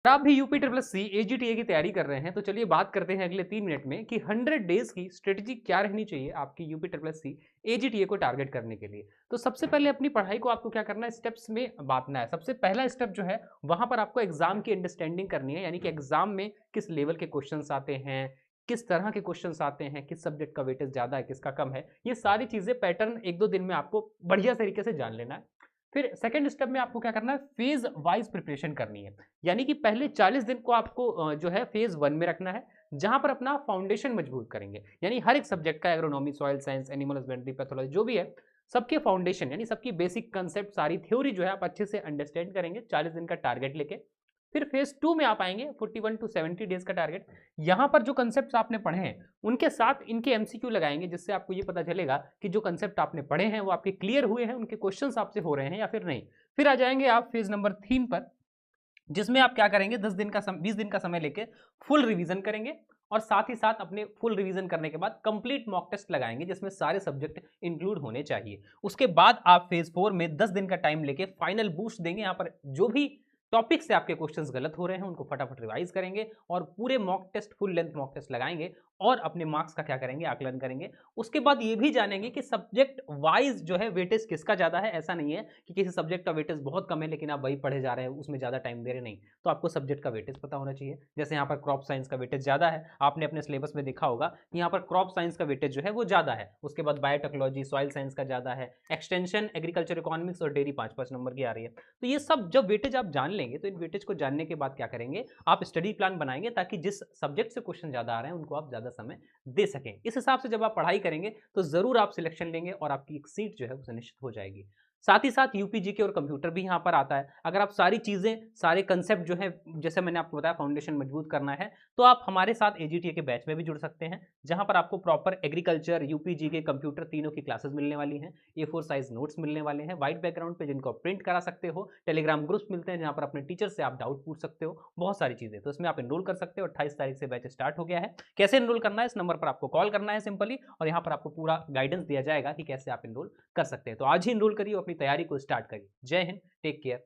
अगर आप भी UP triple S C AGTA की तैयारी कर रहे हैं तो चलिए बात करते हैं अगले 3 मिनट में कि 100 डेज की स्ट्रेटजी क्या रहनी चाहिए आपकी UP triple S C AGTA को टारगेट करने के लिए। तो सबसे पहले अपनी पढ़ाई को आपको क्या करना है, स्टेप्स में बांटना है। सबसे पहला स्टेप जो है वहां पर आपको एग्जाम की अंडरस्टैंडिंग करनी है, यानी कि एग्जाम में किस लेवल के क्वेश्चन आते हैं, किस तरह के क्वेश्चंस आते हैं, किस सब्जेक्ट का वेटेज ज्यादा है, किसका कम है। ये सारी चीजें पैटर्न 1-2 दिन में आपको बढ़िया तरीके से जान लेना है। फिर सेकंड स्टेप में आपको क्या करना है, फेज वाइज प्रिपरेशन करनी है। यानी कि पहले 40 दिन को आपको जो है फेज 1 में रखना है, जहां पर अपना फाउंडेशन मजबूत करेंगे। यानी हर एक सब्जेक्ट का, agronomy, soil science, animal husbandry, pathology, जो भी है, सबके फाउंडेशन यानी सबकी बेसिक कंसेप्ट, सारी थ्योरी जो है आप अच्छे से अंडरस्टैंड करेंगे 40 दिन का टारगेट लेके। फिर फेज 2 में आप आएंगे, 41 टू 70 डेज का टारगेट। यहां पर जो कंसेप्ट आपने पढ़े हैं उनके साथ इनके एमसीक्यू लगाएंगे, जिससे आपको ये पता चलेगा कि जो कंसेप्ट आपने पढ़े हैं वो आपके क्लियर हुए हैं, उनके क्वेश्चंस आपसे हो रहे हैं या फिर नहीं। फिर आ जाएंगे आप फेज नंबर 3 पर, जिसमें आप क्या करेंगे, 20 दिन का समय लेके फुल रिवीजन करेंगे। और साथ ही साथ अपने फुल रिवीजन करने के बाद कंप्लीट मॉक टेस्ट लगाएंगे, जिसमें सारे सब्जेक्ट इंक्लूड होने चाहिए। उसके बाद आप फेज 4 में 10 दिन का टाइम लेके फाइनल बूस्ट देंगे। यहाँ पर जो भी टॉपिक से आपके क्वेश्चंस गलत हो रहे हैं उनको फटाफट रिवाइज करेंगे और पूरे mock test, full length mock test लगाएंगे और अपने मार्क्स का क्या करेंगे, आकलन करेंगे। उसके बाद ये भी जानेंगे कि सब्जेक्ट वाइज जो है वेटेज किसका ज्यादा है। ऐसा नहीं है कि किसी सब्जेक्ट का वेटेज बहुत कम है लेकिन आप वही पढ़े जा रहे हैं, उसमें ज्यादा टाइम दे रहे नहीं। तो आपको सब्जेक्ट का वेटेज पता होना चाहिए। जैसे यहाँ पर क्रॉप साइंस का वेटेज ज्यादा है, आपने अपने सिलेबस में देखा होगा, यहाँ पर क्रॉप साइंस का वेटेज जो है वो ज्यादा है। उसके बाद बायोटेक्नोलॉजी, सॉइल साइंस का ज्यादा है, एक्सटेंशन, एग्रीकल्चर इकोनॉमिक्स और डेयरी 5-5 नंबर की आ रही है। तो ये सब जब वेटेज आप जान लेंगे तो इन वेटेज को जानने के बाद क्या करेंगे, आप स्टडी प्लान बनाएंगे ताकि जिस सब्जेक्ट से क्वेश्चन ज्यादा आ रहे हैं उनको आप ज्यादा समय दे सकें। इस हिसाब से जब आप पढ़ाई करेंगे तो जरूर आप सिलेक्शन लेंगे और आपकी एक सीट जो है वो सुनिश्चित हो जाएगी। साथ ही साथ यूपीजी के और कंप्यूटर भी यहाँ पर आता है। अगर आप सारी चीजें, सारे कंसेप्ट जो है, जैसे मैंने आपको बताया, फाउंडेशन मजबूत करना है, तो आप हमारे साथ एजीटीए के बैच में भी जुड़ सकते हैं, जहां पर आपको प्रॉपर एग्रीकल्चर, यूपीजी के, कंप्यूटर, तीनों की क्लासेस मिलने वाली हैं। A4 साइज नोट्स मिलने वाले हैं व्हाइट बैकग्राउंड पे, जिनको आप प्रिंट करा सकते हो। टेलीग्राम ग्रुप्स मिलते हैं जहां पर अपने टीचर से आप डाउट पूछ सकते हो। बहुत सारी चीजें, तो इसमें आप एनरोल कर सकते हो। 28 तारीख से बैच स्टार्ट हो गया है। कैसे एनरोल करना है, इस नंबर पर आपको कॉल करना है सिंपली, और यहाँ पर आपको पूरा गाइडेंस दिया जाएगा कि कैसे आप एनरोल कर सकते हैं। तो आज ही एनरोल करिए, अपनी तैयारी को स्टार्ट करिए। जय हिंद, टेक केयर।